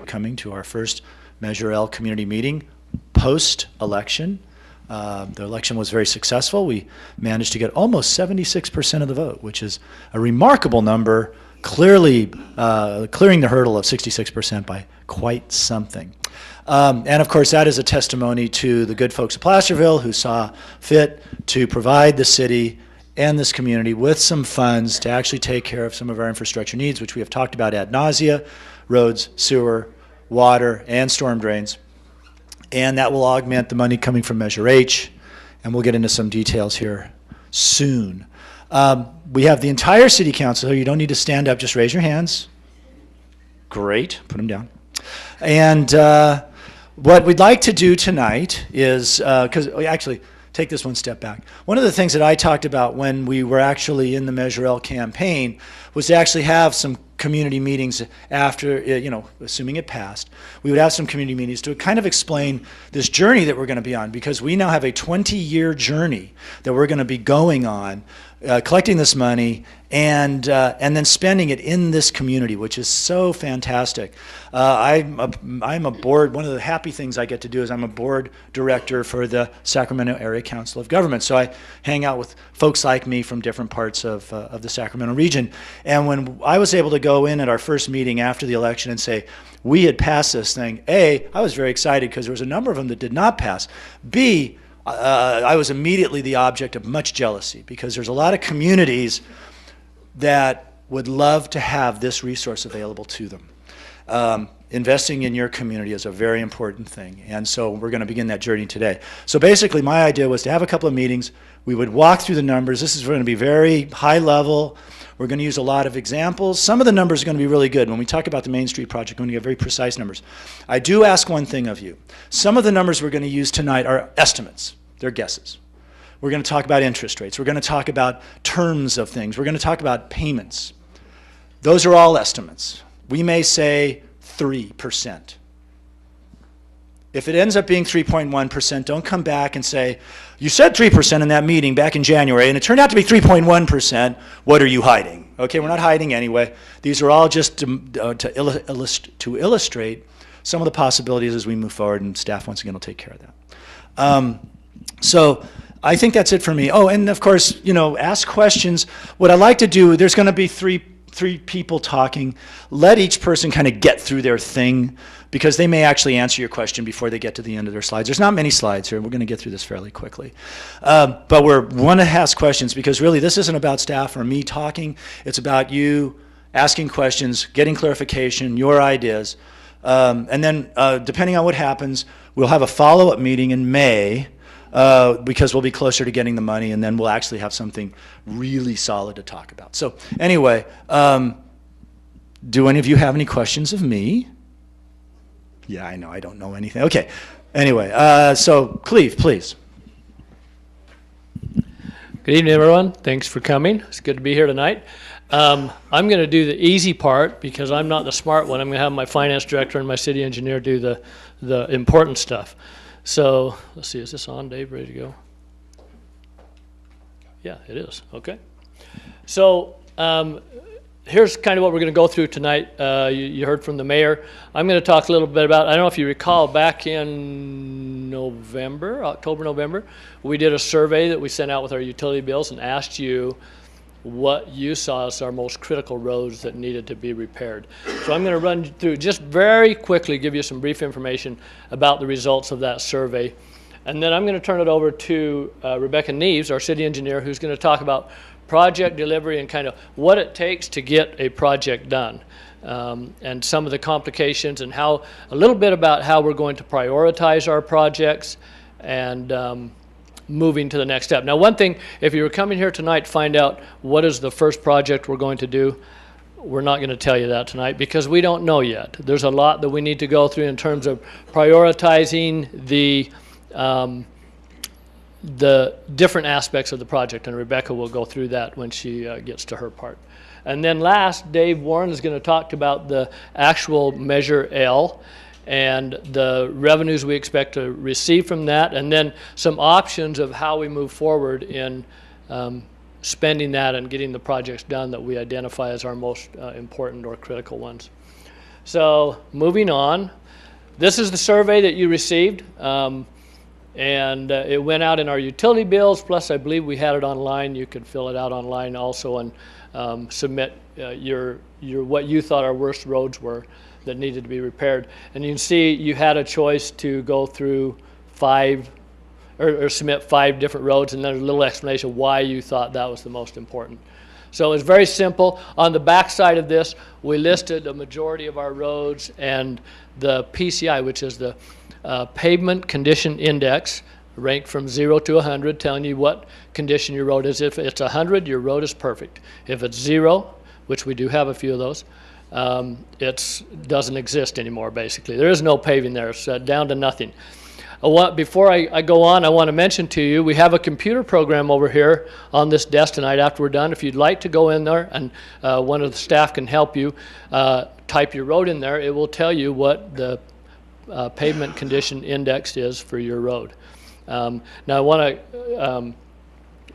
Coming to our first Measure L community meeting post-election. The election was very successful. We managed to get almost 76% of the vote, which is a remarkable number, clearly clearing the hurdle of 66% by quite something. And of course, that is a testimony to the good folks of Placerville who saw fit to provide the city and this community with some funds to actually take care of some of our infrastructure needs, which we have talked about ad nausea: roads, sewer, water, and storm drains. And that will augment the money coming from Measure H, and we'll get into some details here soon. We have the entire city council here. You don't need to stand up, just raise your hands. Great, put them down. And what we'd like to do tonight is, because actually, take this one step back. One of the things that I talked about when we were actually in the Measure L campaign was to actually have some community meetings after, assuming it passed. We would have some community meetings to kind of explain this journey that we're going to be on, because we now have a 20-year journey that we're going to be going on, collecting this money and then spending it in this community, which is so fantastic. I'm a board. One of the happy things I get to do is I'm a board director for the Sacramento Area Council of Government. So I hang out with folks like me from different parts of the Sacramento region. And when I was able to go in at our first meeting after the election and say, we had passed this thing, A, I was very excited because there was a number of them that did not pass. B, I was immediately the object of much jealousy, because there's a lot of communities that would love to have this resource available to them. Investing in your community is a very important thing, and so we're going to begin that journey today. So basically my idea was to have a couple of meetings. We would walk through the numbers. This is going to be very high level. We're going to use a lot of examples. Some of the numbers are going to be really good. When we talk about the Main Street project, we're going to get very precise numbers. I do ask one thing of you. Some of the numbers we're going to use tonight are estimates. They're guesses. We're going to talk about interest rates. We're going to talk about terms of things. We're going to talk about payments. Those are all estimates. We may say 3%. If it ends up being 3.1%, don't come back and say, you said 3% in that meeting back in January, and it turned out to be 3.1%. What are you hiding? Okay, we're not hiding anyway. These are all just to illustrate some of the possibilities as we move forward, and staff, once again, will take care of that. So I think that's it for me. Oh, and of course, ask questions. What I like to do, there's going to be three people talking. Let each person kind of get through their thing, because they may actually answer your question before they get to the end of their slides. There's not many slides here. We're going to get through this fairly quickly. But we want to ask questions, because really this isn't about staff or me talking. It's about you asking questions, getting clarification, your ideas. And then depending on what happens, we'll have a follow-up meeting in May, because we'll be closer to getting the money, and then we'll actually have something really solid to talk about. So anyway, do any of you have any questions of me? Yeah, I know I don't know anything. Okay. Anyway, so Cleve, please. Good evening, everyone. Thanks for coming. It's good to be here tonight. I'm going to do the easy part, because I'm not the smart one. I'm going to have my finance director and my city engineer do the important stuff. So let's see, is this on, Dave? Ready to go? Yeah, it is. Okay. So here's kind of what we're going to go through tonight. You heard from the mayor. I'm going to talk a little bit about, I don't know if you recall, back in October, November, we did a survey that we sent out with our utility bills and asked you what you saw as our most critical roads that needed to be repaired. So I'm going to run through, just very quickly, give you some brief information about the results of that survey. And then I'm going to turn it over to Rebecca Neves, our city engineer, who's going to talk about project delivery and kind of what it takes to get a project done. And some of the complications, and a little bit about how we're going to prioritize our projects and moving to the next step. Now, one thing, if you were coming here tonight to find out what is the first project we're going to do, we're not going to tell you that tonight, because we don't know yet. There's a lot that we need to go through in terms of prioritizing the different aspects of the project, and Rebecca will go through that when she gets to her part. And then last, Dave Warren is going to talk about the actual Measure L and the revenues we expect to receive from that, and then some options of how we move forward in spending that and getting the projects done that we identify as our most important or critical ones. So moving on, this is the survey that you received, and it went out in our utility bills, plus I believe we had it online. You could fill it out online also and submit your what you thought our worst roads were that needed to be repaired. And you can see you had a choice to go through or submit 5 different roads, and there's a little explanation why you thought that was the most important. So it's very simple. On the back side of this, we listed a majority of our roads and the PCI, which is the Pavement Condition Index, ranked from 0 to 100, telling you what condition your road is. If it's 100, your road is perfect. If it's 0, which we do have a few of those, it doesn't exist anymore, basically. There is no paving there. It's down to nothing. Before I go on, I want to mention to you, we have a computer program over here on this desk tonight after we're done. If you'd like to go in there and one of the staff can help you type your road in there, it will tell you what the pavement condition index is for your road. Now I want to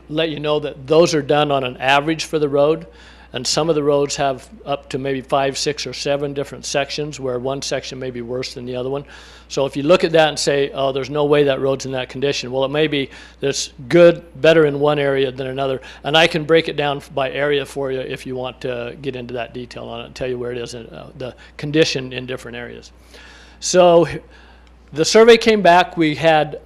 let you know that those are done on an average for the road. And some of the roads have up to maybe 5, 6, or 7 different sections where one section may be worse than the other one. So if you look at that and say, oh, there's no way that road's in that condition, well, it may be that's better in one area than another. And I can break it down by area for you if you want to get into that detail on it and tell you where it is, in, the condition in different areas. So the survey came back. We had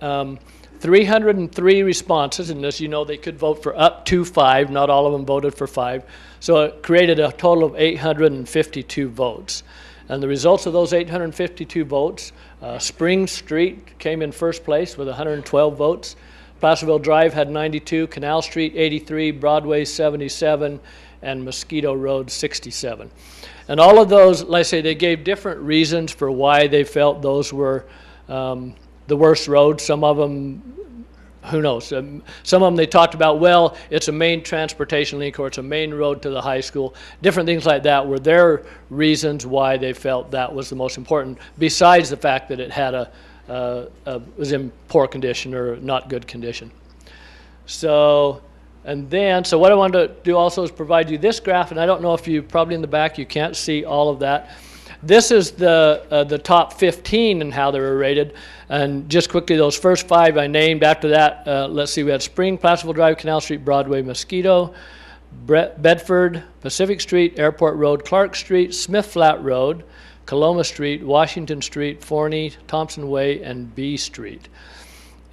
303 responses, and as you know, they could vote for up to 5. Not all of them voted for 5. So it created a total of 852 votes. And the results of those 852 votes, Spring Street came in first place with 112 votes. Placerville Drive had 92, Canal Street 83, Broadway 77, and Mosquito Road 67. And all of those, like I say, they gave different reasons for why they felt those were the worst roads. Some of them, who knows? Some of them they talked about, well, it's a main transportation link or it's a main road to the high school. Different things like that were their reasons why they felt that was the most important, besides the fact that it had was in poor condition or not good condition. So what I wanted to do also is provide you this graph, and I don't know if you, probably in the back, you can't see all of that. This is the top 15 and how they were rated. And just quickly, those first 5 I named. After that, let's see, we had Spring, Placerville Drive, Canal Street, Broadway, Mosquito, Bedford, Pacific Street, Airport Road, Clark Street, Smith Flat Road, Coloma Street, Washington Street, Forney, Thompson Way, and B Street.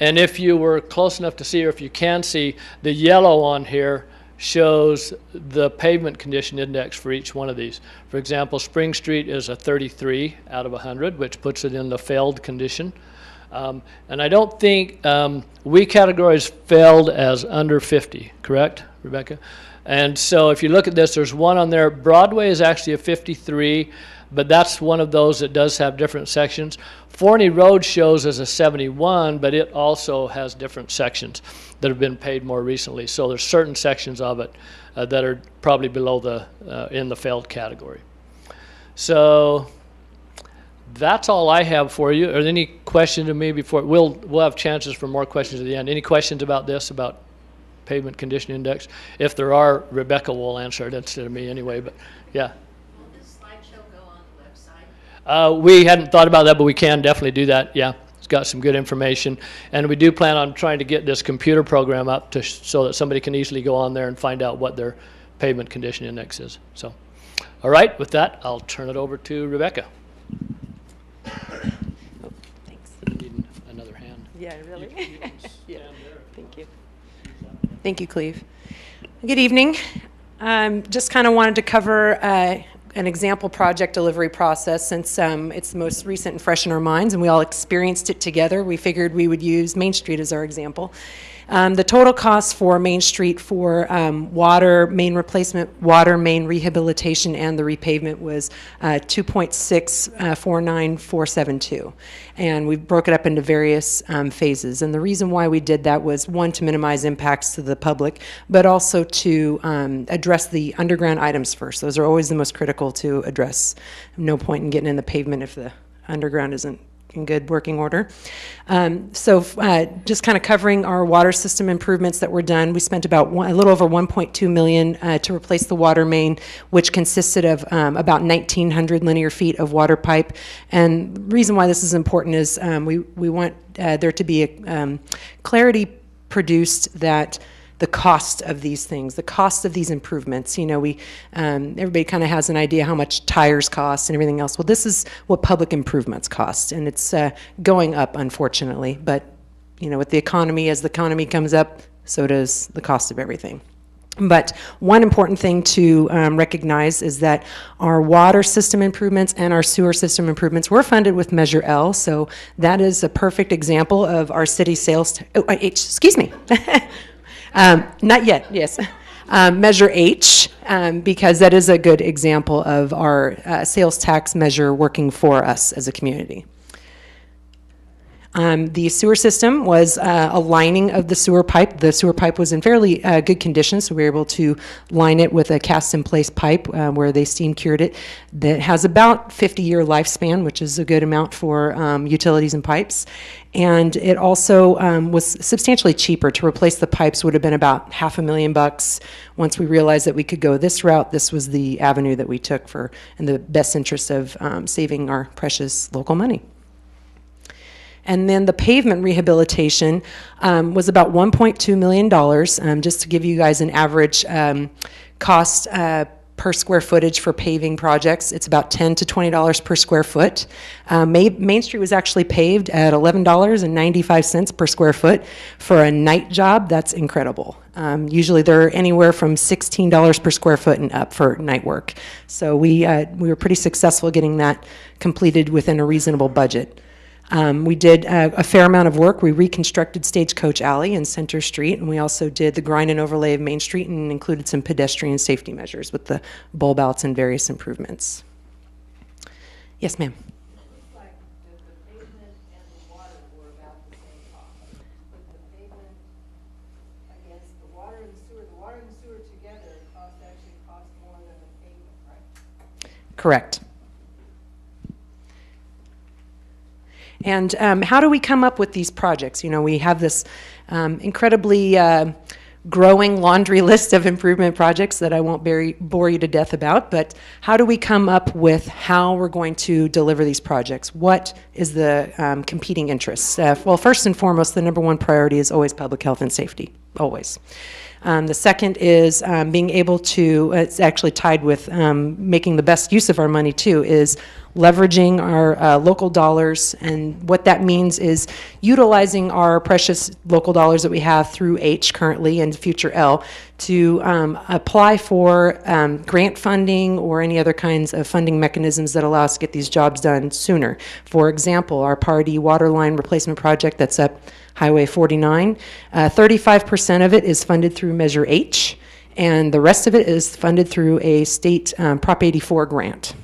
And if you were close enough to see, or if you can see, the yellow on here shows the pavement condition index for each one of these. For example, Spring Street is a 33 out of 100, which puts it in the failed condition. And I don't think we categorize failed as under 50, correct, Rebecca? And so if you look at this, there's one on there. Broadway is actually a 53, but that's one of those that does have different sections. Forney Road shows as a 71, but it also has different sections that have been paid more recently. So there's certain sections of it that are probably below in the failed category. So that's all I have for you. Are there any questions to me before? We'll have chances for more questions at the end. Any questions about this, about pavement condition index? If there are, Rebecca will answer it instead of me anyway, but yeah. We hadn't thought about that, but we can definitely do that. Yeah, it's got some good information. And we do plan on trying to get this computer program up so that somebody can easily go on there and find out what their pavement condition index is. So, all right, with that, I'll turn it over to Rebecca. Thanks. Need another hand. Yeah, really? Yeah. Thank you. Thank you, Cleve. Good evening. Just kind of wanted to cover an example project delivery process since it's the most recent and fresh in our minds and we all experienced it together. We figured we would use Main Street as our example. The total cost for Main Street for water main replacement, water main rehabilitation, and the repavement was $2.649472. And we broke it up into various phases. And the reason why we did that was, one, to minimize impacts to the public, but also to address the underground items first. Those are always the most critical to address. No point in getting in the pavement if the underground isn't in good working order. Just kind of covering our water system improvements that were done, we spent about a little over 1.2 million to replace the water main, which consisted of about 1,900 linear feet of water pipe. And the reason why this is important is we want there to be a clarity produced that the cost of these things, the cost of these improvements. You know, everybody kind of has an idea how much tires cost and everything else. Well, this is what public improvements cost, and it's going up, unfortunately. But, you know, with the economy, as the economy comes up, so does the cost of everything. But one important thing to recognize is that our water system improvements and our sewer system improvements were funded with Measure L, so that is a perfect example of our city sales, excuse me. Not yet, yes. Measure H, because that is a good example of our sales tax measure working for us as a community. The sewer system was a lining of the sewer pipe. The sewer pipe was in fairly good condition, so we were able to line it with a cast-in-place pipe where they steam cured it. That has about 50-year lifespan, which is a good amount for utilities and pipes. And it also was substantially cheaper. To replace the pipes would have been about $500,000. Once we realized that we could go this route, this was the avenue that we took in the best interest of saving our precious local money. And then the pavement rehabilitation was about $1.2 million, just to give you guys an average cost per square footage for paving projects. It's about $10 to $20 per square foot. Main Street was actually paved at $11.95 per square foot. For a night job, that's incredible. Usually they're anywhere from $16 per square foot and up for night work. So we were pretty successful getting that completed within a reasonable budget. We did a fair amount of work. We reconstructed Stagecoach Alley and Center Street, and we also did the grind and overlay of Main Street and included some pedestrian safety measures with the bulb outs and various improvements. Yes, ma'am. Looks like the pavement and the water were about the same cost. But the pavement against the water and the sewer together actually cost more than the pavement, right? Correct. And how do we come up with these projects? You know, we have this incredibly growing laundry list of improvement projects that I won't bore you to death about, but how do we come up with how we're going to deliver these projects? What is the competing interests? Well, first and foremost, the number one priority is always public health and safety, always. The second is being able to, it's actually tied with making the best use of our money too, is leveraging our local dollars. And what that means is utilizing our precious local dollars that we have through H currently and future L to apply for grant funding or any other kinds of funding mechanisms that allow us to get these jobs done sooner. For example, our Pardee water line replacement project that's up Highway 49, 35% of it is funded through Measure H, and the rest of it is funded through a state Prop 84 grant.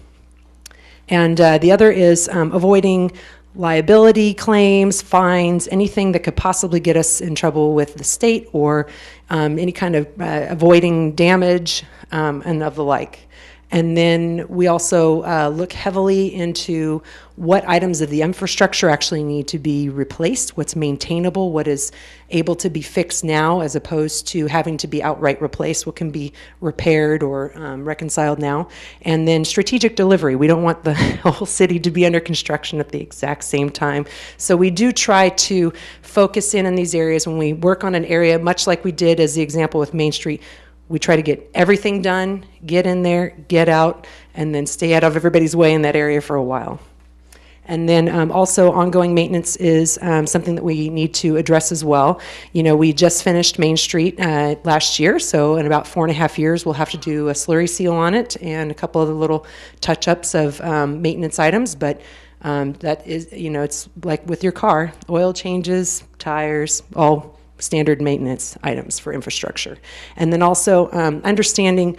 And the other is avoiding liability claims, fines, anything that could possibly get us in trouble with the state or any kind of avoiding damage and of the like. And then we also look heavily into what items of the infrastructure actually need to be replaced, what's maintainable, what is able to be fixed now as opposed to having to be outright replaced, what can be repaired or reconciled now. And then strategic delivery. We don't want the whole city to be under construction at the exact same time. So we do try to focus in these areas when we work on an area, much like we did as the example with Main Street. We try to get everything done, get in there, get out, and then stay out of everybody's way in that area for a while. And then also ongoing maintenance is something that we need to address as well. You know, we just finished Main Street last year, so in about 4.5 years we'll have to do a slurry seal on it and a couple of the little touch-ups of maintenance items, but that is, you know, it's like with your car, oil changes, tires, all standard maintenance items for infrastructure. And then also understanding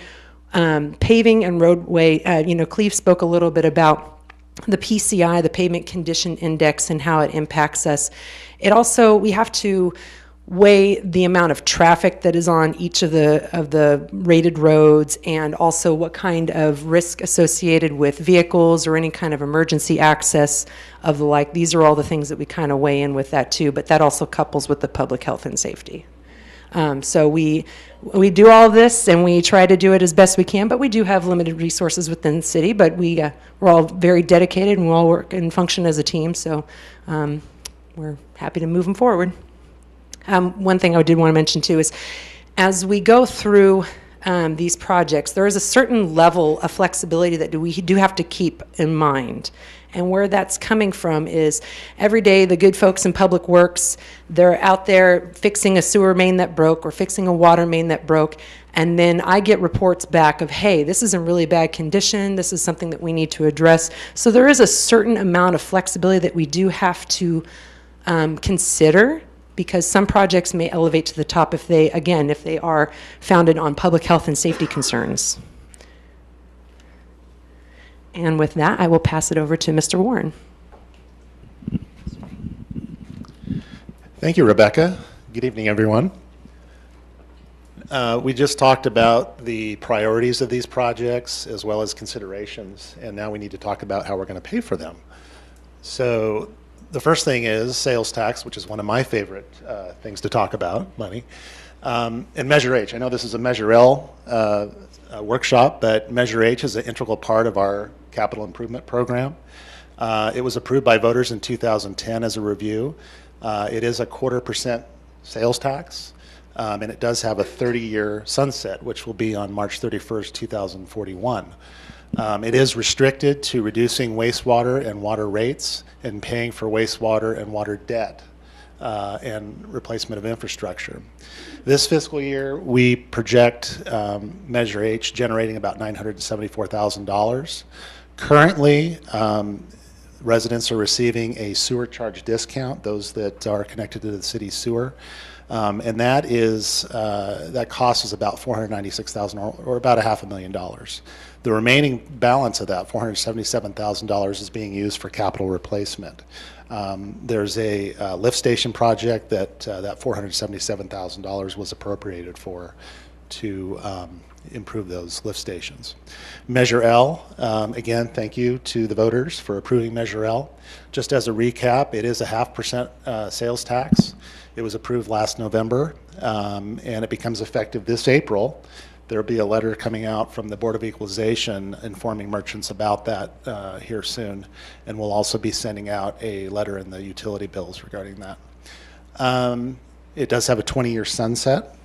paving and roadway, you know, Cleve spoke a little bit about the PCI, the Pavement Condition Index, and how it impacts us. It also, we have to weigh the amount of traffic that is on each of the rated roads, and also what kind of risk associated with vehicles or any kind of emergency access of the like. These are all the things that we kind of weigh in with that too, but that also couples with the public health and safety. So we do all this, and we try to do it as best we can, but we do have limited resources within the city, but we're all very dedicated, and we all work and function as a team, so we're happy to move them forward. One thing I did want to mention too is, as we go through these projects, there is a certain level of flexibility that we do have to keep in mind. And where that's coming from is, every day the good folks in Public Works, they're out there fixing a sewer main that broke or fixing a water main that broke, and then I get reports back of, hey, this is in really bad condition, this is something that we need to address. So there is a certain amount of flexibility that we do have to consider, because some projects may elevate to the top if they are founded on public health and safety concerns. And with that, I will pass it over to Mr. Warren. Thank you, Rebecca. Good evening, everyone. We just talked about the priorities of these projects as well as considerations, and now we need to talk about how we're going to pay for them. So the first thing is sales tax, which is one of my favorite things to talk about, money, and Measure H. I know this is a Measure L workshop, but Measure H is an integral part of our capital improvement program. It was approved by voters in 2010 as a review. It is a 0.25% sales tax, and it does have a 30-year sunset, which will be on March 31st, 2041. It is restricted to reducing wastewater and water rates and paying for wastewater and water debt and replacement of infrastructure. This fiscal year, we project Measure H generating about $974,000. Currently, residents are receiving a sewer charge discount, those that are connected to the city sewer. And that cost is about $496,000, or about $500,000. The remaining balance of that, $477,000, is being used for capital replacement. There's a lift station project that $477,000 was appropriated for to improve those lift stations. Measure L, again, thank you to the voters for approving Measure L. Just as a recap, it is a 0.5% sales tax. It was approved last November, and it becomes effective this April. There'll be a letter coming out from the Board of Equalization informing merchants about that here soon, and we'll also be sending out a letter in the utility bills regarding that. It does have a 20-year sunset,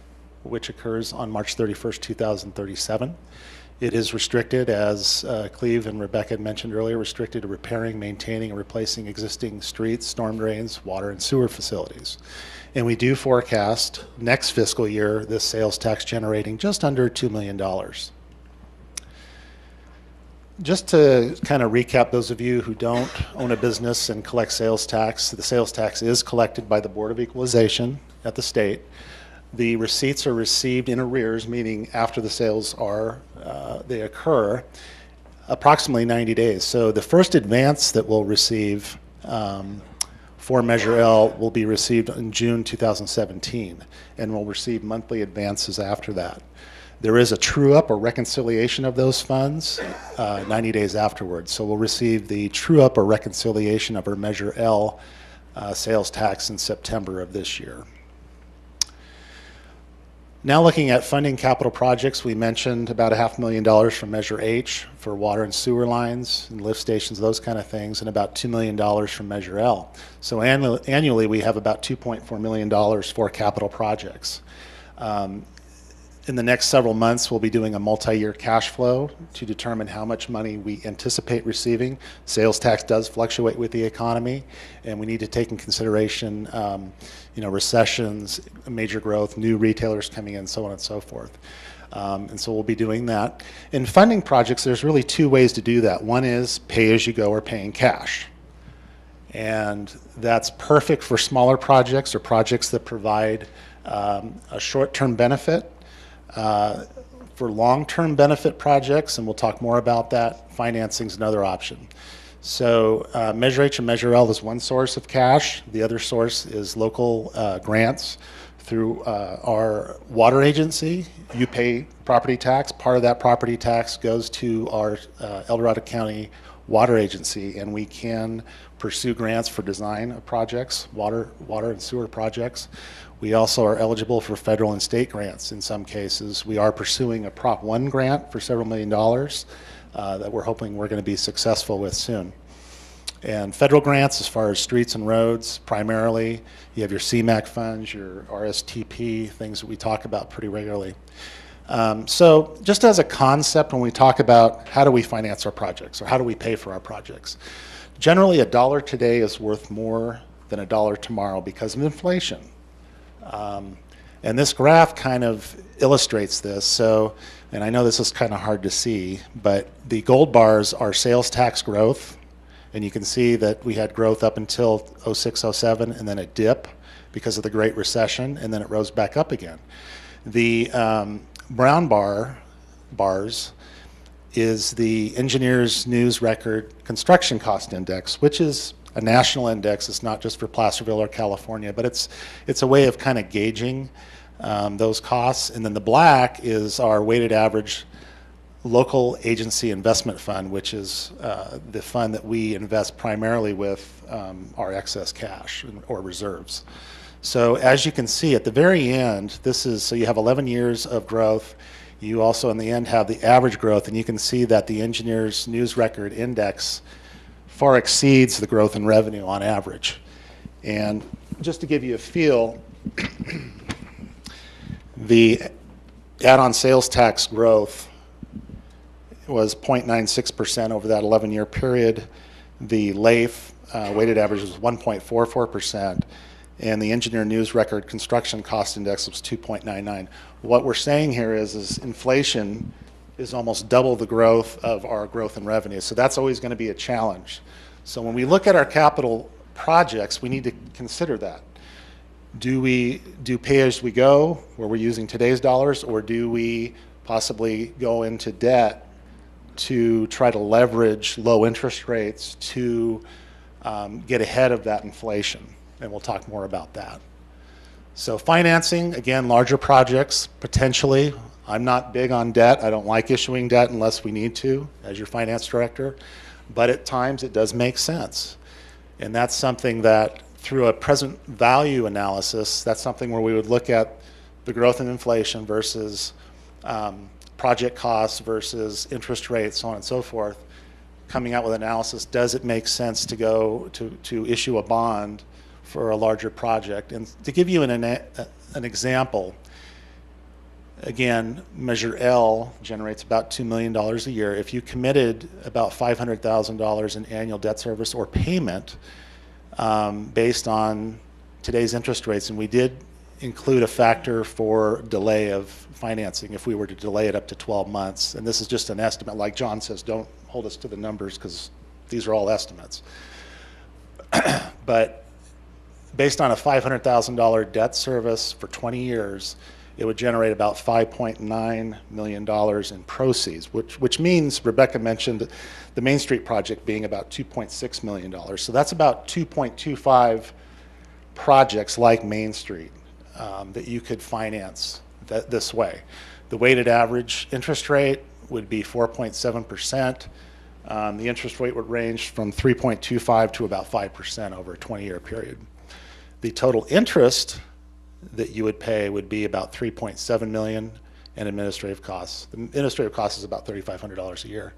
which occurs on March 31st, 2037. It is restricted, as Cleve and Rebecca had mentioned earlier, restricted to repairing, maintaining, and replacing existing streets, storm drains, water, and sewer facilities. And we do forecast next fiscal year this sales tax generating just under $2 million. Just to kind of recap, those of you who don't own a business and collect sales tax, the sales tax is collected by the Board of Equalization at the state. The receipts are received in arrears, meaning after the sales they occur, approximately 90 days. So the first advance that we'll receive for Measure L will be received in June 2017, and we'll receive monthly advances after that. There is a true-up or reconciliation of those funds 90 days afterwards. So we'll receive the true-up or reconciliation of our Measure L sales tax in September of this year. Now looking at funding capital projects, we mentioned about $500,000 from Measure H for water and sewer lines and lift stations, those kind of things, and about $2 million from Measure L. So annually we have about $2.4 million for capital projects. In the next several months, we'll be doing a multi-year cash flow to determine how much money we anticipate receiving. Sales tax does fluctuate with the economy, and we need to take in consideration recessions, major growth, new retailers coming in, so on and so forth. And so we'll be doing that. In funding projects, there's really two ways to do that. One is pay-as-you-go or pay in cash. And that's perfect for smaller projects or projects that provide a short-term benefit. For long-term benefit projects, and we'll talk more about that, financing is another option. So Measure H and Measure L is one source of cash. The other source is local grants through our water agency. You pay property tax. Part of that property tax goes to our El Dorado County Water Agency, and we can pursue grants for design of projects, water and sewer projects. We also are eligible for federal and state grants in some cases. We are pursuing a Prop 1 grant for several $1,000,000 that we're hoping we're going to be successful with soon. And federal grants, as far as streets and roads, primarily, you have your CMAQ funds, your RSTP, things that we talk about pretty regularly. So just as a concept, when we talk about how do we finance our projects or how do we pay for our projects, generally $1 today is worth more than $1 tomorrow because of inflation. And this graph kind of illustrates this. So, and I know this is kind of hard to see, but the gold bars are sales tax growth. And you can see that we had growth up until 06, 07, and then a dip because of the Great Recession, and then it rose back up again. The brown bars is the Engineers News Record Construction Cost Index, which is a national index. It's not just for Placerville or California, but it's a way of kind of gauging those costs. And then the black is our weighted average local agency investment fund, which is the fund that we invest primarily with our excess cash or reserves. So as you can see at the very end, so you have 11 years of growth. You also in the end have the average growth, and you can see that the Engineers News Record Index far exceeds the growth in revenue on average. And just to give you a feel, the add-on sales tax growth was 0.96% over that 11-year period. The LAIF weighted average was 1.44%, and the Engineer News Record Construction Cost Index was 2.99. What we're saying here is inflation is almost double the growth of our growth in revenue, so that's always going to be a challenge. So when we look at our capital projects, we need to consider that. Do we do pay-as-we-go, where we're using today's dollars, or do we possibly go into debt to try to leverage low interest rates to get ahead of that inflation? And we'll talk more about that. So financing, again, larger projects, potentially. I'm not big on debt. I don't like issuing debt unless we need to, as your finance director. But at times it does make sense. And that's something that through a present value analysis, that's something where we would look at the growth in inflation versus project costs versus interest rates, so on and so forth, coming out with analysis. Does it make sense to go to issue a bond for a larger project? And to give you an example, again, Measure L generates about $2 million a year. If you committed about $500,000 in annual debt service or payment based on today's interest rates, and we did include a factor for delay of financing if we were to delay it up to 12 months. And this is just an estimate. Like John says, don't hold us to the numbers because these are all estimates. But based on a $500,000 debt service for 20 years, it would generate about $5.9 million in proceeds, which means Rebecca mentioned the Main Street project being about $2.6 million. So that's about 2.25 projects like Main Street that you could finance this way. The weighted average interest rate would be 4.7%. The interest rate would range from 3.25 to about 5% over a 20-year period. The total interest that you would pay would be about $3.7 million, and administrative costs. The administrative cost is about $3,500 a year.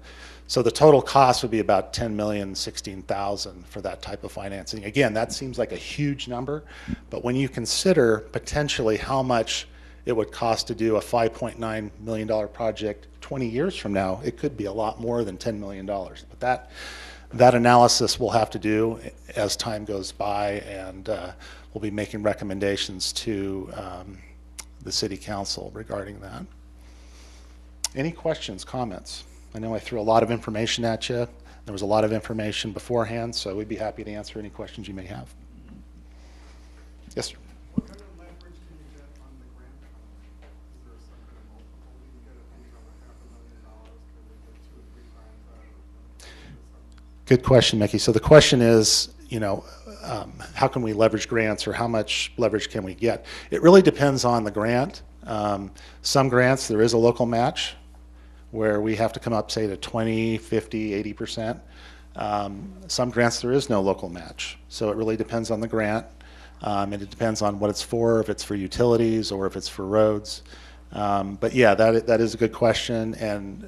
So the total cost would be about $10,016,000 for that type of financing. Again, that seems like a huge number, but when you consider potentially how much it would cost to do a $5.9 million project 20 years from now, it could be a lot more than $10 million. But that analysis we'll have to do as time goes by, and we'll be making recommendations to the City Council regarding that. Any questions, comments? I know I threw a lot of information at you. There was a lot of information beforehand, so we'd be happy to answer any questions you may have. Yes, sir. What kind of leverage can you get on the grant fund? Is there some kind of multiple you can get if you have $500,000? Can it get 2 or 3 times that? Good question, Mickey. So the question is, how can we leverage grants, or how much leverage can we get? It really depends on the grant. Some grants, there is a local match where we have to come up, say, to 20, 50, 80%. Some grants, there is no local match. So it really depends on the grant, and it depends on what it's for, if it's for utilities or if it's for roads. But yeah, that is a good question, and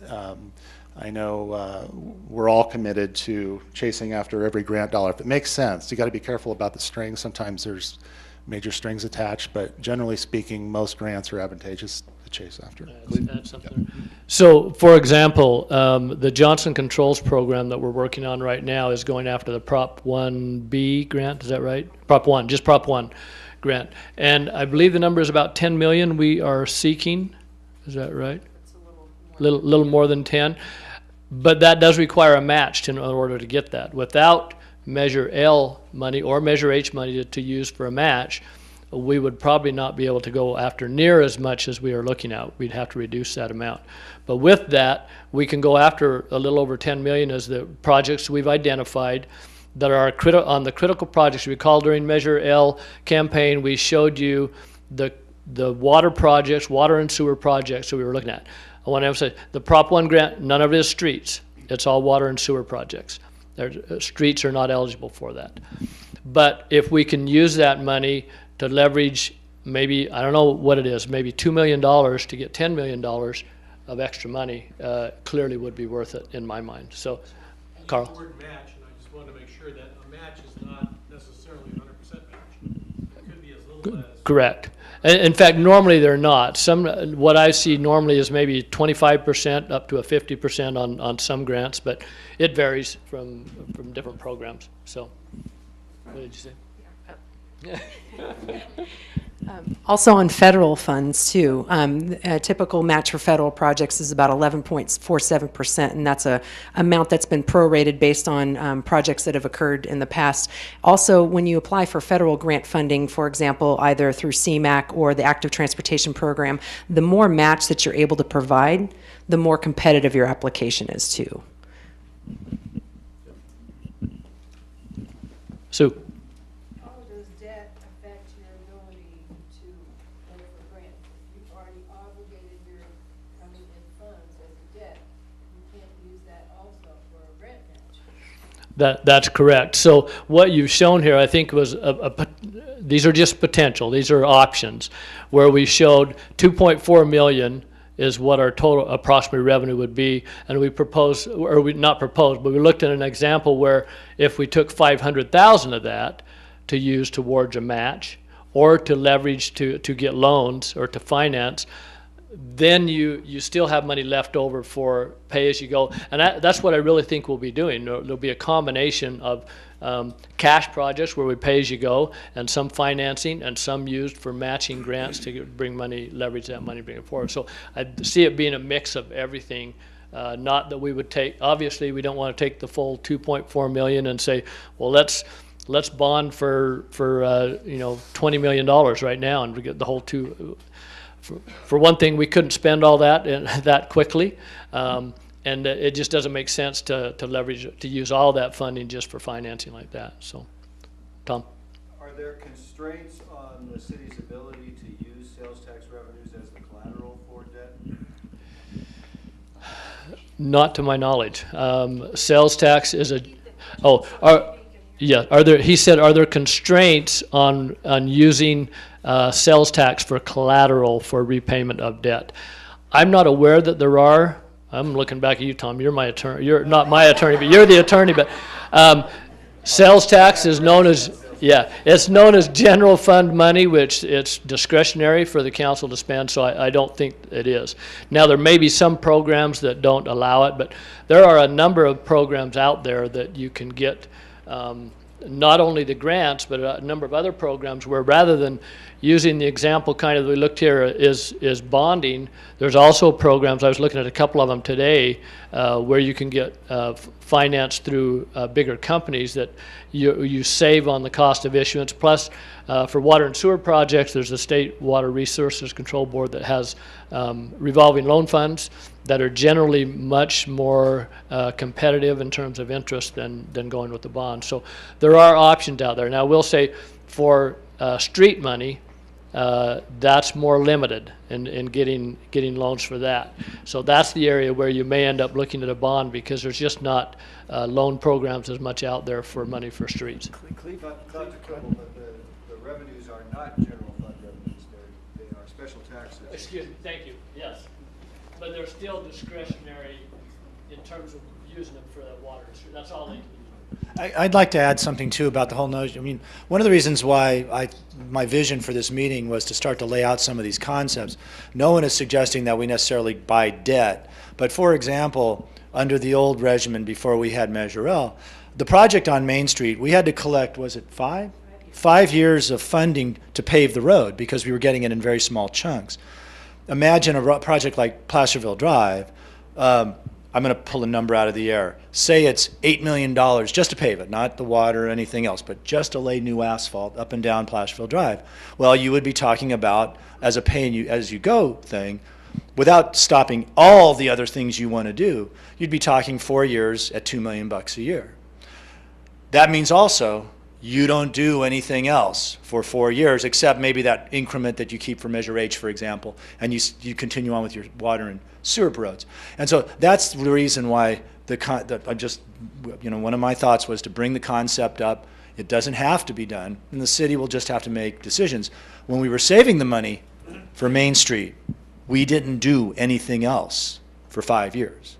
I know we're all committed to chasing after every grant dollar. If it makes sense, you got to be careful about the strings. Sometimes there's major strings attached, but generally speaking, most grants are advantageous to chase after. Add something. So, for example, the Johnson Controls program that we're working on right now is going after the Prop 1B grant. Is that right? Prop 1, just Prop 1 grant. And I believe the number is about 10 million we are seeking. Is that right? Little more than 10. But that does require a match in order to get that. Without Measure L money or Measure H money to use for a match, we would probably not be able to go after near as much as we are looking at. We'd have to reduce that amount. But with that, we can go after a little over 10 million as the projects we've identified that are on the critical projects. Recall during Measure L campaign, we showed you the water projects, water and sewer projects that we were looking at. I want to emphasize, the Prop 1 grant, none of it is streets. It's all water and sewer projects. Streets are not eligible for that. But if we can use that money to leverage maybe, I don't know what it is, maybe $2 million to get $10 million of extra money, clearly would be worth it in my mind. So, Carl? The word match, and I just wanted to make sure that a match is not necessarily 100% match. It could be as little as... Correct. In fact, normally they're not. What I see normally is maybe 25% up to a 50% on some grants, but it varies from different programs. So, what did you say? Also on federal funds too, a typical match for federal projects is about 11.47%, and that's a amount that's been prorated based on projects that have occurred in the past. Also, when you apply for federal grant funding, for example, either through CMAQ or the Active Transportation Program, the more match that you're able to provide, the more competitive your application is too. Sue? That's correct. So what you've shown here, I think, was these are just potential. These are options, where we showed 2.4 million is what our total approximate revenue would be, and we proposed, or we not proposed, but we looked at an example where if we took 500,000 of that to use towards a match, or to leverage to get loans or to finance, then you still have money left over for pay-as-you-go. And that's what I really think we'll be doing. There'll be a combination of cash projects where we pay-as-you-go, and some financing, and some used for matching grants to bring money, leverage that money, bring it forward. So I see it being a mix of everything. Not that we would take, obviously we don't want to take the full 2.4 million and say, well, let's bond for $20 million right now and we get the whole two. For one thing, we couldn't spend all that that quickly, and it just doesn't make sense to leverage, to use all that funding just for financing like that. So, Tom? Are there constraints on the city's ability to use sales tax revenues as the collateral for debt? Not to my knowledge. Sales tax is a, are there, he said, are there constraints on using sales tax for collateral for repayment of debt? I'm not aware that there are. I'm looking back at you, Tom. You're my attorney. You're not my attorney, but you're the attorney. But sales tax is known as, it's known as general fund money, which it's discretionary for the council to spend, so I don't think it is. Now, there may be some programs that don't allow it, but there are a number of programs out there that you can get not only the grants, but a number of other programs where rather than using the example kind of that we looked here is bonding, there's also programs, I was looking at a couple of them today, where you can get financed through bigger companies that you save on the cost of issuance. Plus, for water and sewer projects, there's the State Water Resources Control Board that has revolving loan funds, that are generally much more competitive in terms of interest than going with the bond. So there are options out there. Now, we'll say for street money, that's more limited in getting loans for that. So that's the area where you may end up looking at a bond because there's just not loan programs as much out there for money for streets. Cleve, not to quibble, but the revenues are not general fund revenues, they are special taxes. Excuse me, thank you, yes. But they're still discretionary in terms of using them for the water. That's all they can use. I'd like to add something too about the whole notion. I mean, one of the reasons why my vision for this meeting was to start to lay out some of these concepts. No one is suggesting that we necessarily buy debt, but for example, under the old regimen before we had Measure L, the project on Main Street, we had to collect, was it 5 years of funding to pave the road because we were getting it in very small chunks. Imagine a project like Placerville Drive. I'm going to pull a number out of the air. Say it's $8 million just to pave it, not the water or anything else, but just to lay new asphalt up and down Placerville Drive. Well, you would be talking about, as a pay-as-you-go thing, without stopping all the other things you want to do, you'd be talking 4 years at $2 million a year. That means also you don't do anything else for 4 years except maybe that increment that you keep for Measure H, for example, and you continue on with your water and sewer roads. And so that's the reason why one of my thoughts was to bring the concept up. It doesn't have to be done, and the city will just have to make decisions. When we were saving the money for Main Street, we didn't do anything else for 5 years.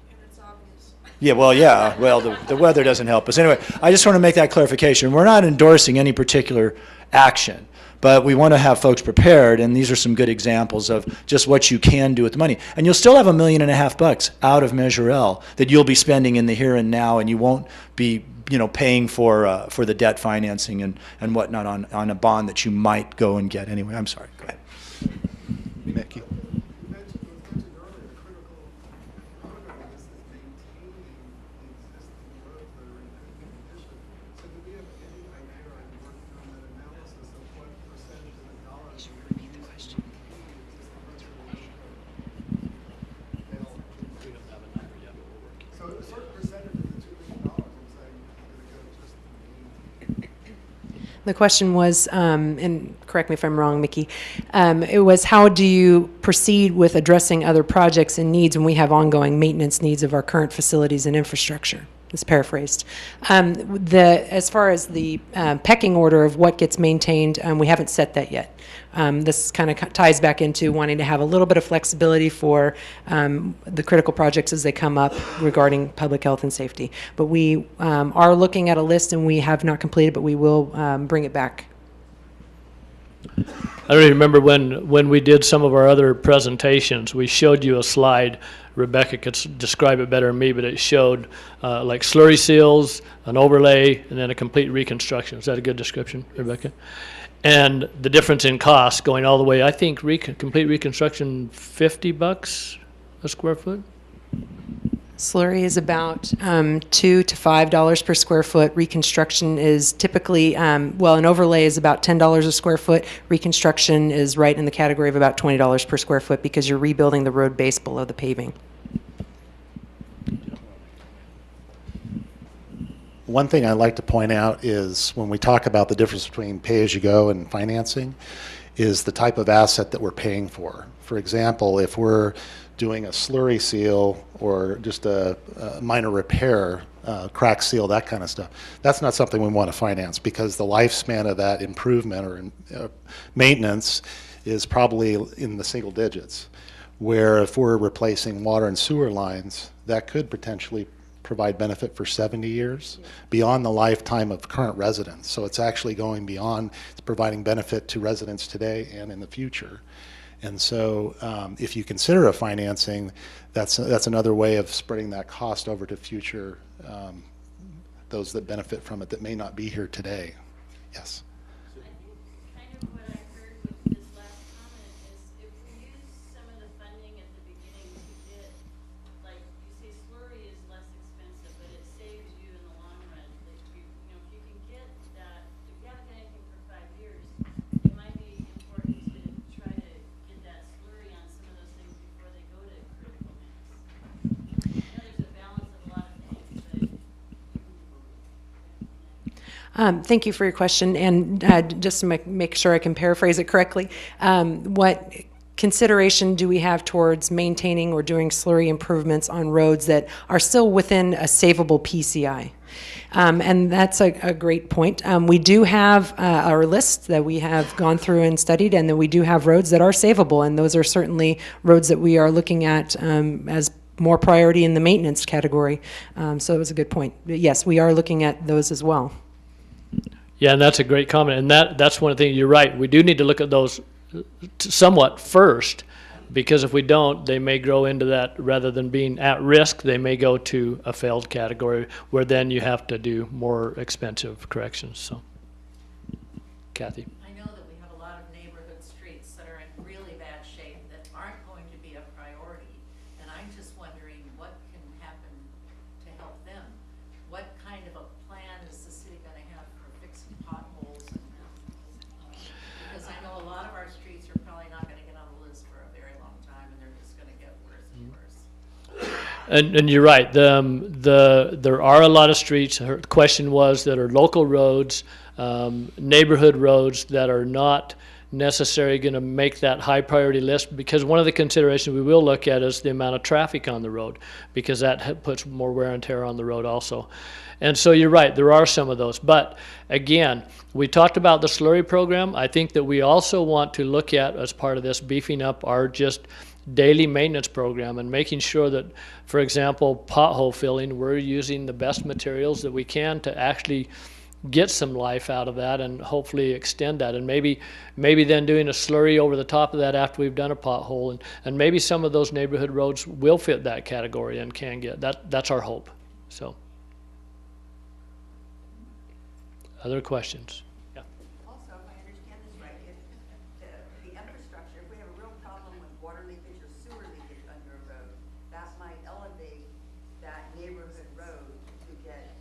Yeah, well, the weather doesn't help us. Anyway, I just want to make that clarification. We're not endorsing any particular action, but we want to have folks prepared, and these are some good examples of just what you can do with the money. And you'll still have $1.5 million out of Measure L that you'll be spending in the here and now, and you won't be paying for the debt financing and whatnot on a bond that you might go and get anyway. I'm sorry. Go ahead. Mickey. You mentioned earlier, critical program is maintaining the existing roads that are in good condition. So do we have any idea, or are you working on that analysis of what percentage of the dollars are being used to maintain the existing roads that are in good condition? We don't have a number yet, but we're working. So a certain percentage of the $2 million, I'm saying, is going to go just to the The question was, and correct me if I'm wrong, Mickey, it was how do you proceed with addressing other projects and needs when we have ongoing maintenance needs of our current facilities and infrastructure? It's paraphrased. As far as the pecking order of what gets maintained, we haven't set that yet. This kind of ties back into wanting to have a little bit of flexibility for the critical projects as they come up regarding public health and safety. But we are looking at a list, and we have not completed, but we will bring it back. I don't even remember when we did some of our other presentations, we showed you a slide. Rebecca could describe it better than me, but it showed like slurry seals, an overlay, and then a complete reconstruction. Is that a good description, Rebecca? And the difference in cost going all the way, I think complete reconstruction, $50 a square foot? Slurry is about $2 to $5 per square foot. Reconstruction is typically, an overlay is about $10 a square foot. Reconstruction is right in the category of about $20 per square foot because you're rebuilding the road base below the paving. One thing I'd like to point out is when we talk about the difference between pay-as-you-go and financing is the type of asset that we're paying for. For example, if we're doing a slurry seal or just a minor repair, crack seal, that kind of stuff, that's not something we want to finance because the lifespan of that improvement or maintenance is probably in the single digits. Where if we're replacing water and sewer lines, that could potentially provide benefit for 70 years beyond the lifetime of current residents. So it's actually going beyond, it's providing benefit to residents today and in the future. And so if you consider a financing, that's another way of spreading that cost over to future, those that benefit from it that may not be here today. Yes. I think kind of what I heard with this last comment is if we use some of the funding at the beginning to get, like you say, slurry is less expensive, but it saves you in the long run. Like if you can get that, if you haven't done anything for 5 years, it might be important to try to get that slurry on some of those things before they go to critical mass. Thank you for your question, and just to make sure I can paraphrase it correctly, what consideration do we have towards maintaining or doing slurry improvements on roads that are still within a savable PCI? And that's a great point. We do have our list that we have gone through and studied, and then we do have roads that are savable, and those are certainly roads that we are looking at as more priority in the maintenance category. So it was a good point. But yes, we are looking at those as well. Yeah, and that's a great comment. And that's one thing, you're right. We do need to look at those somewhat first, because if we don't, they may grow into that. Rather than being at risk, they may go to a failed category, where then you have to do more expensive corrections. So, Kathy. I know that we have a lot of neighborhood streets that are in really bad shape that aren't going to be a priority, and I'm just wondering what can happen to help them. What kind of a plan is the city going to have for fixing potholes? Because I know a lot of our streets are probably not going to get on the list for a very long time, and they're just going to get worse and worse. And you're right. There are a lot of streets. The question was that are local roads, neighborhood roads that are not necessarily going to make that high priority list, because one of the considerations we will look at is the amount of traffic on the road, because that puts more wear and tear on the road also. And so you're right, there are some of those. But again, we talked about the slurry program. I think that we also want to look at, as part of this, beefing up our just daily maintenance program and making sure that, for example, pothole filling, we're using the best materials that we can to actually get some life out of that and hopefully extend that. And maybe then doing a slurry over the top of that after we've done a pothole. And maybe some of those neighborhood roads will fit that category and can get that. That's our hope. So, other questions? Yeah. Also, if I understand this right, if the infrastructure, if we have a real problem with water leakage or sewer leakage under a road, that might elevate that neighborhood road to get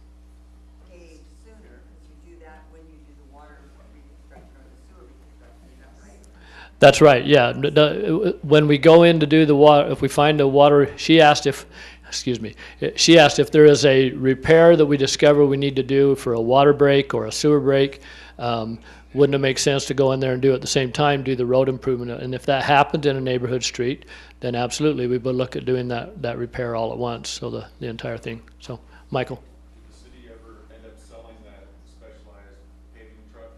paved sooner, because you do that when you do the water reconstruction or the sewer reconstruction, is that right? That's right, yeah. When we go in to do the water, if we find a water, she asked if there is a repair that we discover we need to do for a water break or a sewer break, wouldn't it make sense to go in there and do it at the same time, do the road improvement? And if that happens in a neighborhood street, then absolutely we would look at doing that repair all at once, so the entire thing. So, Michael. Did the city ever end up selling that specialized paving truck?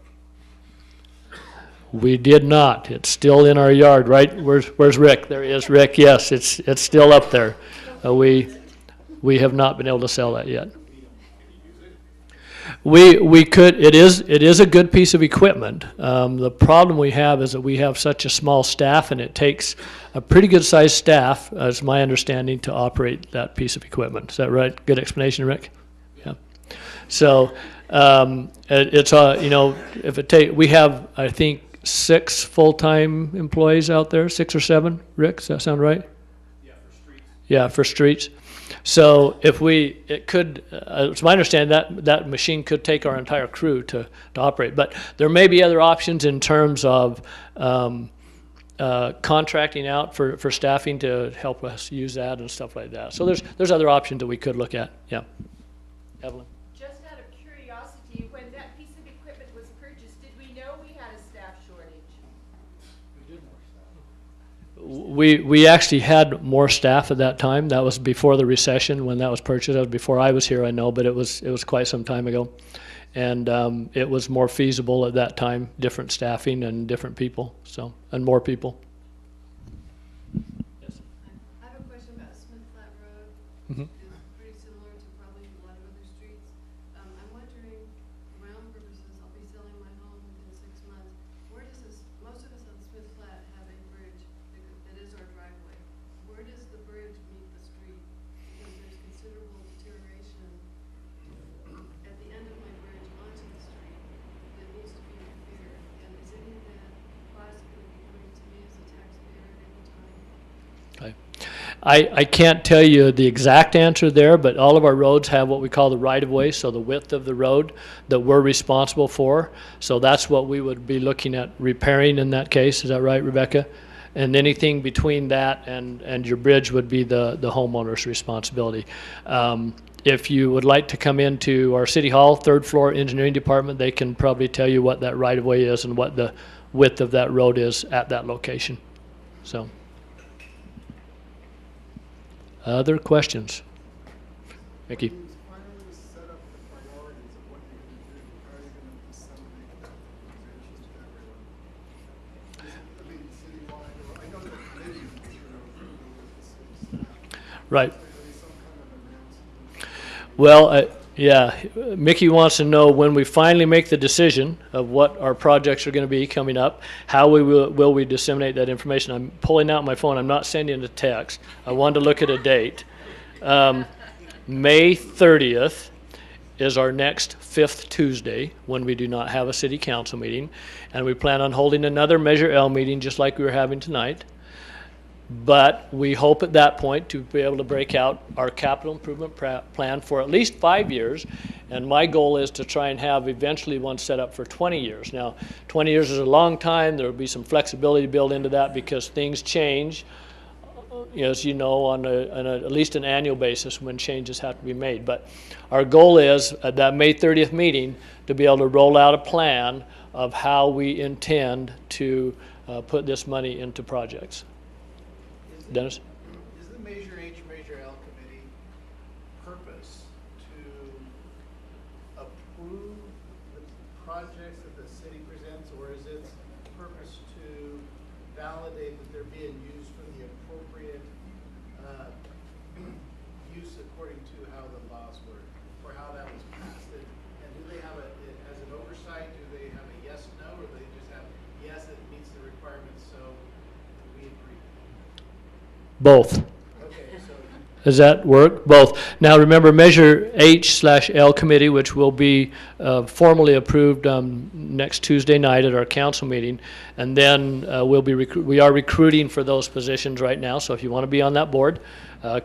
We did not. It's still in our yard, right? Where's Rick? There he is, Rick. Yes, it's still up there. We have not been able to sell that yet. We could. It is a good piece of equipment. The problem we have is that we have such a small staff, and it takes a pretty good sized staff, as my understanding, to operate that piece of equipment. Is that right? Good explanation, Rick? Yeah. So it's if it take, we have, I think, 6 full-time employees out there, 6 or 7. Rick, does that sound right? Yeah, for streets. So if it's my understanding that machine could take our entire crew to operate. But there may be other options in terms of contracting out for staffing to help us use that and stuff like that. So there's other options that we could look at. Yeah, Evelyn. Just out of curiosity, when that piece of equipment was purchased, did we know we had a staff shortage? We actually had more staff at that time. That was before the recession when that was purchased. That was before I was here, I know, but it was quite some time ago. And it was more feasible at that time, different staffing and different people, and more people. Yes. I have a question about Smith Flat Road. Mm-hmm. It's pretty similar to probably a lot of other streets. I'm wondering, for my own purposes, I'll be selling my home within 6 months. Where does most of us on Smith Flat have a bridge that is our driveway. Where does the bridge meet the street? Because there's considerable deterioration at the end of my bridge onto the street that needs to be repaired. And is any of that cost going to be coming to me as a taxpayer at any time? Okay. I can't tell you the exact answer there, but all of our roads have what we call the right-of-way, so the width of the road that we're responsible for. So that's what we would be looking at repairing in that case. Is that right, Rebecca? And anything between that and your bridge would be the homeowner's responsibility. If you would like to come into our City Hall, third floor engineering department, they can probably tell you what that right-of-way is and what the width of that road is at that location. So, other questions? Mickey? Finally set up the priorities of what you're going to do. How are you going to disseminate that information to everyone? I mean, citywide, or I know the committee, with the city staff. Right. Is there going to be some kind of announcement? Well, yeah, Mickey wants to know when we finally make the decision of what our projects are going to be coming up, how will we disseminate that information. I'm pulling out my phone. I'm not sending a text. I wanted to look at a date. May 30th is our next fifth Tuesday when we do not have a city council meeting, and we plan on holding another Measure L meeting just like we were having tonight. But we hope at that point to be able to break out our capital improvement plan for at least 5 years. And my goal is to try and have eventually one set up for 20 years. Now, 20 years is a long time. There will be some flexibility built into that because things change, as you know, on at least an annual basis when changes have to be made. But our goal is at that May 30th meeting to be able to roll out a plan of how we intend to put this money into projects. Dennis? Is the Measure H, Measure L committee purpose to approve the projects that the city presents, or is its purpose to validate that they're being used for the appropriate use according to how the laws work, or how that was passed? And do they have as an oversight, do they have a yes, no, or do they just have, yes, it meets the requirements, so we agree? Both. Does that work? Both. Now remember, Measure H/L committee, which will be formally approved next Tuesday night at our council meeting, and then we are recruiting for those positions right now. So if you want to be on that board,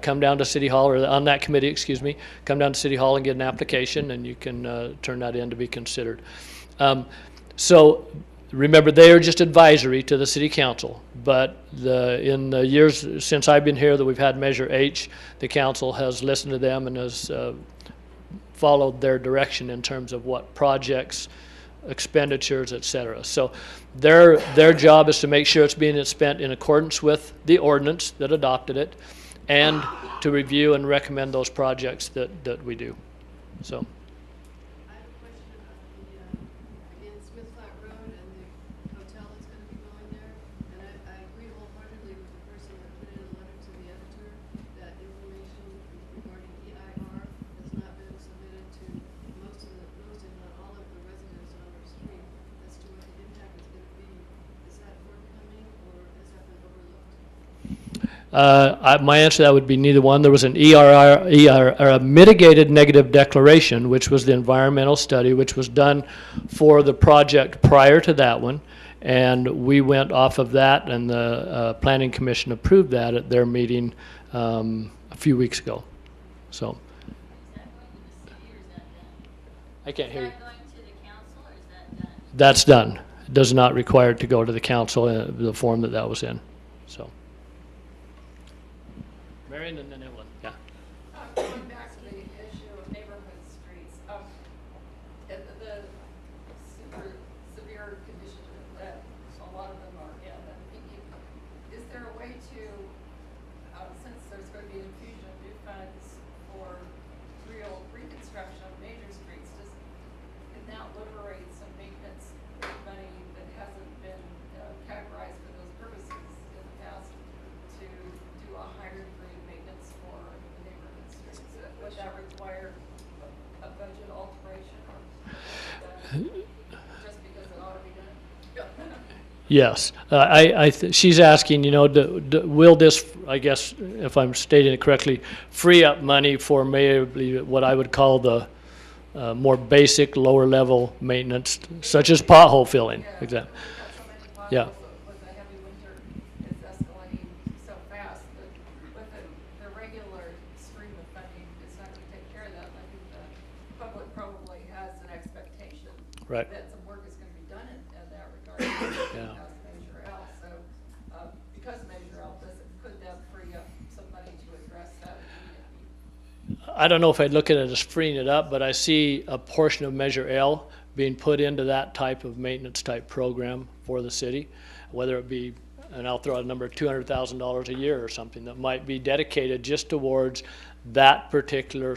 come down to City Hall, or on that committee, excuse me, come down to City Hall and get an application, and you can turn that in to be considered. So remember, they are just advisory to the city council, but in the years since I've been here that we've had Measure H, the council has listened to them and has followed their direction in terms of what projects, expenditures, et cetera. So their job is to make sure it's being spent in accordance with the ordinance that adopted it, and to review and recommend those projects that we do. So. I have a question about again, Smith Flat Road and the hotel that's going to be going there. And I agree wholeheartedly with the person that put in a letter to the editor that information regarding EIR has not been submitted to most, if not all of the residents on our street as to what the impact is going to be. Is that forthcoming, or has that been overlooked? My answer to that would be neither one. There was an a mitigated negative declaration, which was the environmental study, which was done for the project prior to that one, and we went off of that, and the Planning Commission approved that at their meeting a few weeks ago. So. Is that going to the city, or is that done? I can't hear you. Is that going to the council, or is that done? That's done. It does not require to go to the council in the form that was in. So. Marion and then Evelyn. Yeah. Going back to the issue of neighborhood streets, the super severe condition that a lot of them are in, is there a way to, since there's going to be an infusion of new funds for real reconstruction of major streets, can that liberate some maintenance money that hasn't been categorized for those purposes in the past to do a higher degree of maintenance for the neighborhood streets? Would that require a budget alteration, or just because it ought to be done? Yes. She's asking, will this, I guess, if I'm stating it correctly, free up money for maybe what I would call the more basic, lower level maintenance, such as pothole filling, for example. Yeah. With the heavy winter, it's escalating so fast that with the regular stream of funding, it's not going to take care of that. I think the public probably has an expectation Right. that some work is going to be done in that regard. Yeah. As Measure L. So because Measure L doesn't, could that free up some money to address that immediately? I don't know if I'd look at it as freeing it up, but I see a portion of Measure L being put into that type of maintenance type program for the city, whether it be, and I'll throw out a number, $200,000 a year or something that might be dedicated just towards that particular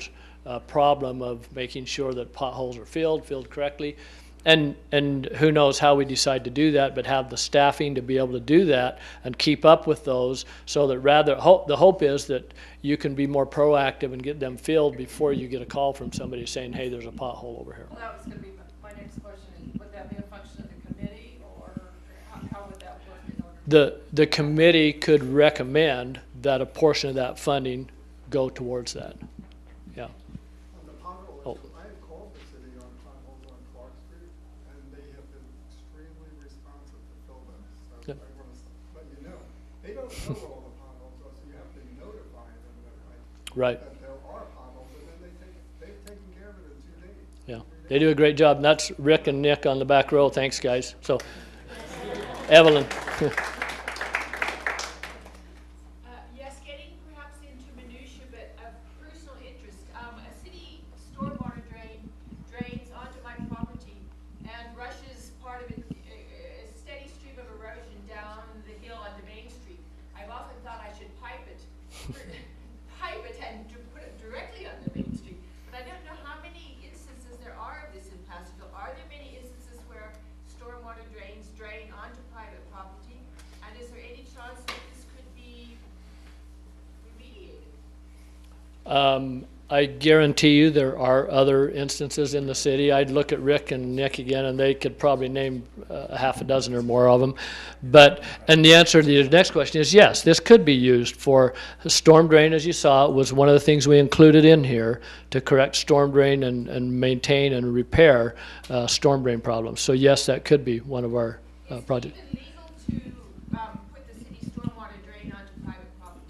problem of making sure that potholes are filled correctly. And who knows how we decide to do that, but have the staffing to be able to do that and keep up with those, so that the hope is that you can be more proactive and get them filled before you get a call from somebody saying, hey, there's a pothole over here. Well, that was gonna be my next question, is would that be a function of the committee, or how would that work in order? The committee could recommend that a portion of that funding go towards that. Yeah. On the pothole Oh. issue, I have called the city on potholes on Clark Street, and they have been extremely responsive to fill them. So Yep. I want to let you know, they don't know where all the potholes are, so you have to notify them Right. that there are potholes, and then they've taken care of it in 2 days. Yeah, they do a great job, and that's Rick and Nick on the back row. Thanks, guys. So, Evelyn. Yes, getting perhaps into minutia, but of personal interest, a city stormwater drain drains onto my property and rushes part of it, a steady stream of erosion down the hill onto Main Street. I've often thought I should pipe it and put it directly on the Main Street, but I don't know how many instances there are of this in Placerville. Are there many instances where stormwater drains drain onto private property? And is there any chance that this could be remediated? I guarantee you there are other instances in the city. I'd look at Rick and Nick again, and they could probably name a half a dozen or more of them. And the answer to the next question is yes, this could be used for storm drain. As you saw, it was one of the things we included in here to correct storm drain and maintain and repair storm drain problems. So yes, that could be one of our projects. Is it even legal to put the city stormwater drain onto private property?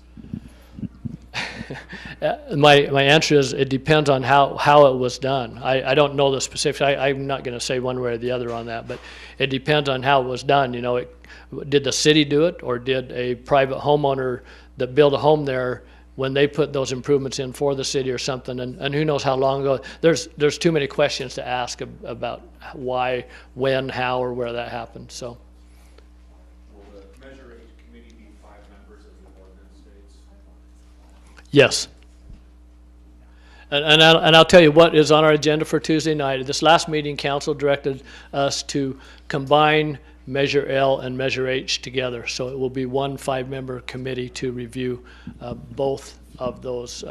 My answer is it depends on how it was done. I don't know the specifics. I'm not going to say one way or the other on that, but it depends on how it was done. You know, did the city do it, or did a private homeowner that built a home there when they put those improvements in for the city or something? And who knows how long ago? There's too many questions to ask about why, when, how, or where that happened. So. Will the Measure H committee be 5 members as the ordinance states? Yes. And I'll tell you what is on our agenda for Tuesday night. At this last meeting, council directed us to combine Measure L and Measure H together. So it will be one 5-member committee to review both of those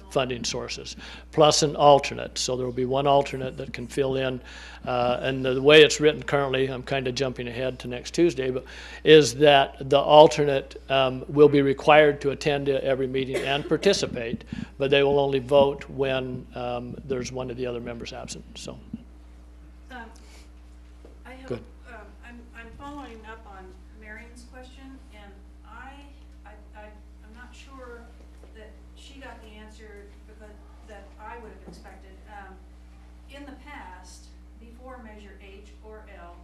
funding sources, plus an alternate. So there will be one alternate that can fill in. And the way it's written currently, I'm kind of jumping ahead to next Tuesday, but is that the alternate will be required to attend every meeting and participate, but they will only vote when there's one of the other members absent. So. I have, Good. I'm following up on Marion's question, and I'm not sure that she got the answer that I would have expected. In the past, before Measure H or L,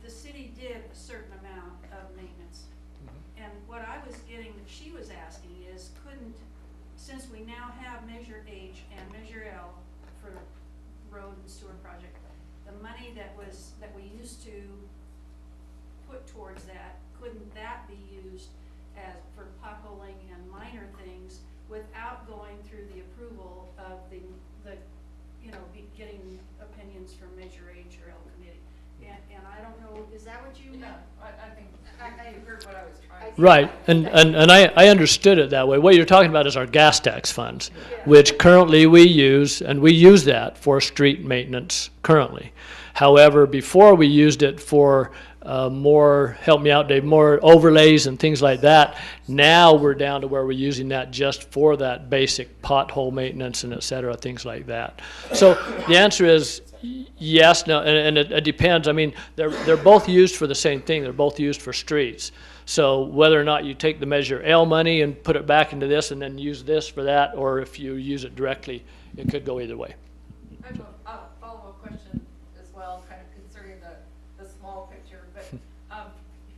the city did a certain amount of maintenance. And what I was getting, that she was asking is, since we now have Measure H and Measure L for road and sewer project, the money that we used to put towards that, couldn't that be used for potholing and minor things without going through the approval of the getting opinions from Measure H or L committee? And I don't know, is that what you meant? I think you heard what I was trying to say. Right, and I understood it that way. What you're talking about is our gas tax funds, which currently we use, and we use that for street maintenance currently. However, before we used it for more, help me out, Dave, more overlays and things like that. Now we're down to where we're using that just for that basic pothole maintenance and et cetera, things like that. So the answer is yes, no, and it depends. I mean, they're both used for the same thing. They're both used for streets. So whether or not you take the Measure L money and put it back into this and then use this for that, or if you use it directly, it could go either way. I have a follow-up question as well, kind of concerning the small picture, but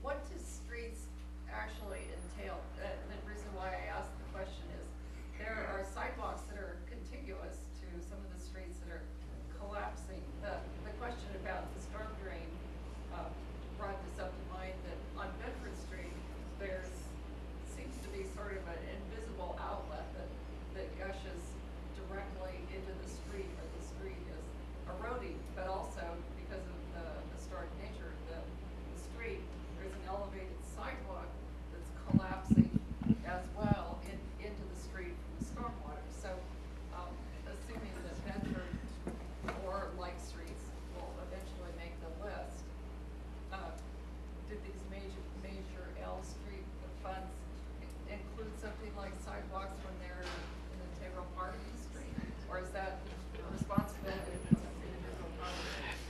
what does streets actually entail? The reason why I asked the question is there are sidewalks that are contiguous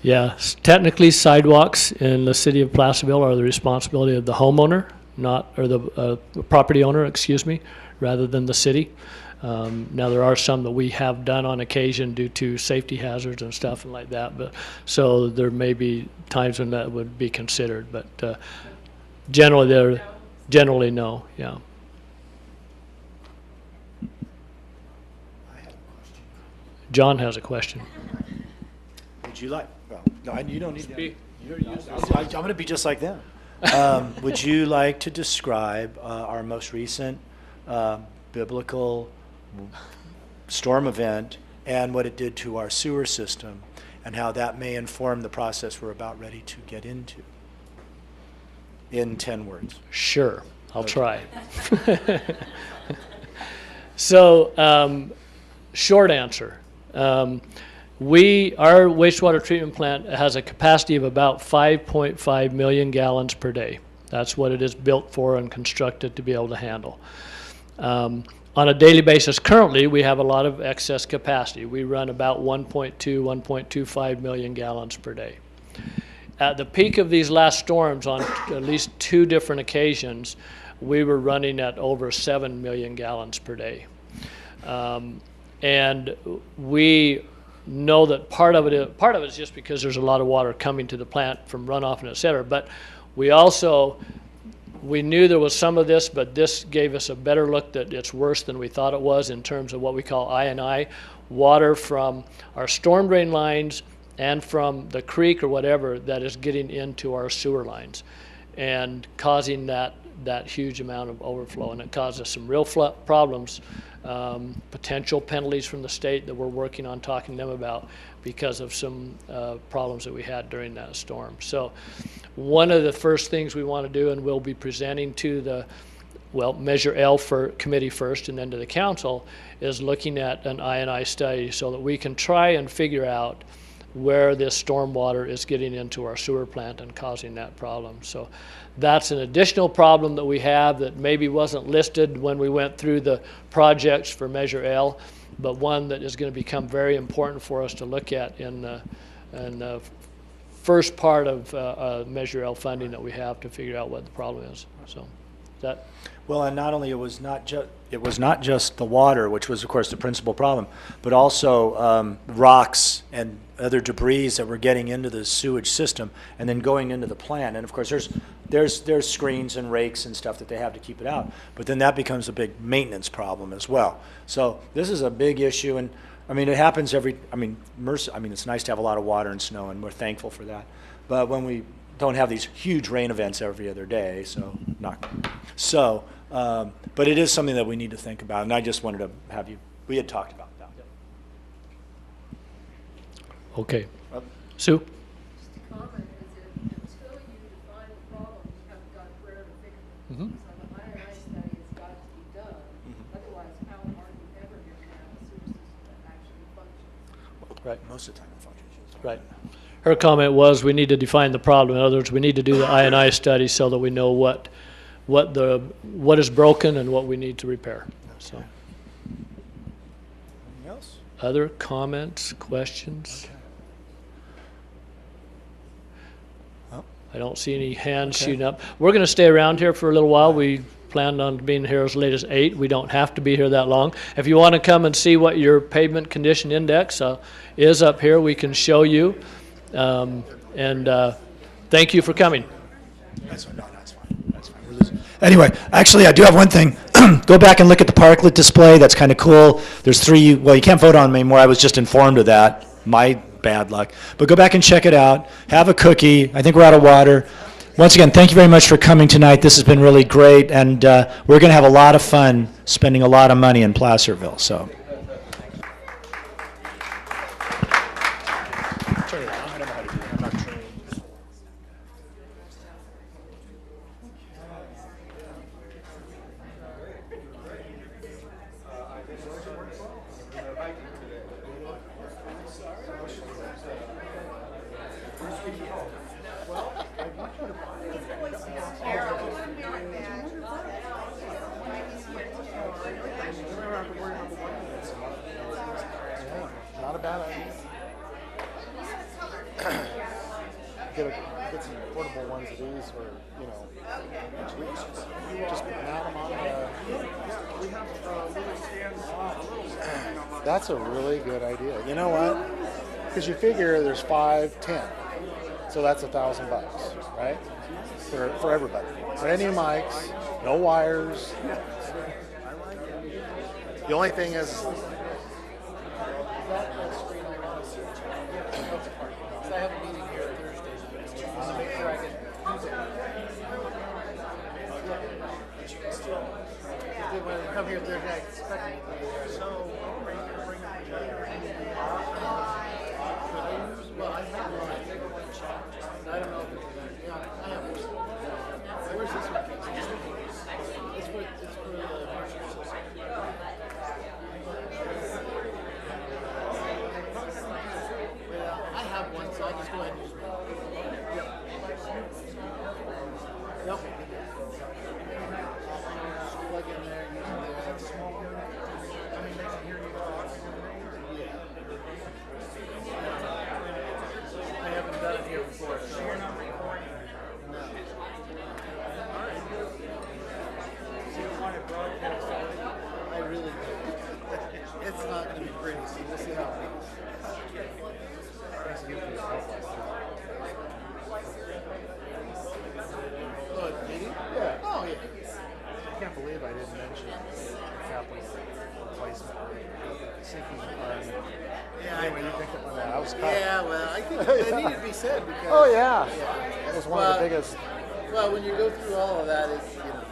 Yeah, technically sidewalks in the city of Placerville are the responsibility of the homeowner, or the property owner, excuse me, rather than the city. Now, there are some that we have done on occasion due to safety hazards and stuff and like that, but so there may be times when that would be considered, but generally no, yeah. John has a question. Would you like, well, no, you don't need to. I'm going to be just like them. Would you like to describe our most recent biblical storm event and what it did to our sewer system and how that may inform the process we're about ready to get into? In 10 words. Sure, I'll try. So, short answer. Our wastewater treatment plant has a capacity of about 5.5 million gallons per day. That's what it is built for and constructed to be able to handle. On a daily basis, currently, we have a lot of excess capacity. We run about 1.25 million gallons per day. At the peak of these last storms, on at least 2 different occasions, we were running at over 7 million gallons per day. And we know that part of it is just because there's a lot of water coming to the plant from runoff and et cetera, but we knew there was some of this, but this gave us a better look that it's worse than we thought it was in terms of what we call I&I, water from our storm drain lines and from the creek or whatever that is getting into our sewer lines and causing that huge amount of overflow. And it caused us some real problems, potential penalties from the state that we're working on talking to them about because of some problems that we had during that storm. So one of the first things we want to do, and we'll be presenting to the Measure L for committee first and then to the council, is looking at an I&I study so that we can try and figure out where this storm water is getting into our sewer plant and causing that problem. So that's an additional problem that we have that maybe wasn't listed when we went through the projects for Measure L, but one that is going to become very important for us to look at in the first part of Measure L funding that we have to figure out what the problem is. So that. Well, and not only it was not just the water, which was of course the principal problem, but also rocks and other debris that were getting into the sewage system and then going into the plant. And of course there's screens and rakes and stuff that they have to keep it out. But then that becomes a big maintenance problem as well. So this is a big issue, and I mean it happens it's nice to have a lot of water and snow, and we're thankful for that. But when we don't have these huge rain events every other day, but it is something that we need to think about, and I just wanted to have we had talked about that. Okay. Sue? Comment is that until you define the problem, you haven't got where to fix it. Mm-hmm. So the I&I study has got to be done. Otherwise, how are you ever going to have a sewer system that actually functions? Right. Most of the time it functions. Right. Her comment was we need to define the problem. In other words, we need to do the I&I study so that we know what is broken and what we need to repair. So. Anything else? Other comments, questions? Okay. I don't see any hands shooting up. We're going to stay around here for a little while. We planned on being here as late as 8. We don't have to be here that long. If you want to come and see what your pavement condition index is up here, we can show you. Thank you for coming. That's fine. Anyway, actually, I do have one thing. Go back and look at the parklet display. That's kind of cool. There's 3. You can't vote on them anymore. I was just informed of that. My bad luck. But go back and check it out. Have a cookie. I think we're out of water. Once again, thank you very much for coming tonight. This has been really great, and we're going to have a lot of fun spending a lot of money in Placerville. So. Not a bad idea. get some portable ones of these for, you know, just mount them on We have little stands, That's a really good idea. You know what? Because you figure there's 5, 10. So that's $1,000, right? For everybody. Brand new mics, no wires. The only thing is, I have a meeting here Thursday, I want to make sure I can use it. When I come here Thursday, I expect it to be there. So, are you going to bring a projector? Well, I have one. I don't know if it's, yeah, I have one. Where's this one? It's for the Marshall System. Yeah, I have one, so I'll just go ahead and use one. Yep. Plug in there, use it there. That's small. I mean, they can hear you talk. Yeah. I haven't done it here before, so you're not recording. No. All right. So you want to broadcast it? I really do. It's not going to be pretty, so we'll see how it goes. Oh, did he? yeah. Oh, yeah. I can't believe I didn't mention capital replacement sinking fund. Yeah, Anyway, you picked up on that. I was caught. Yeah, well, I think it needed to be said because. Oh yeah. That was one of the biggest. Well, when you go through all of that, it's, you know.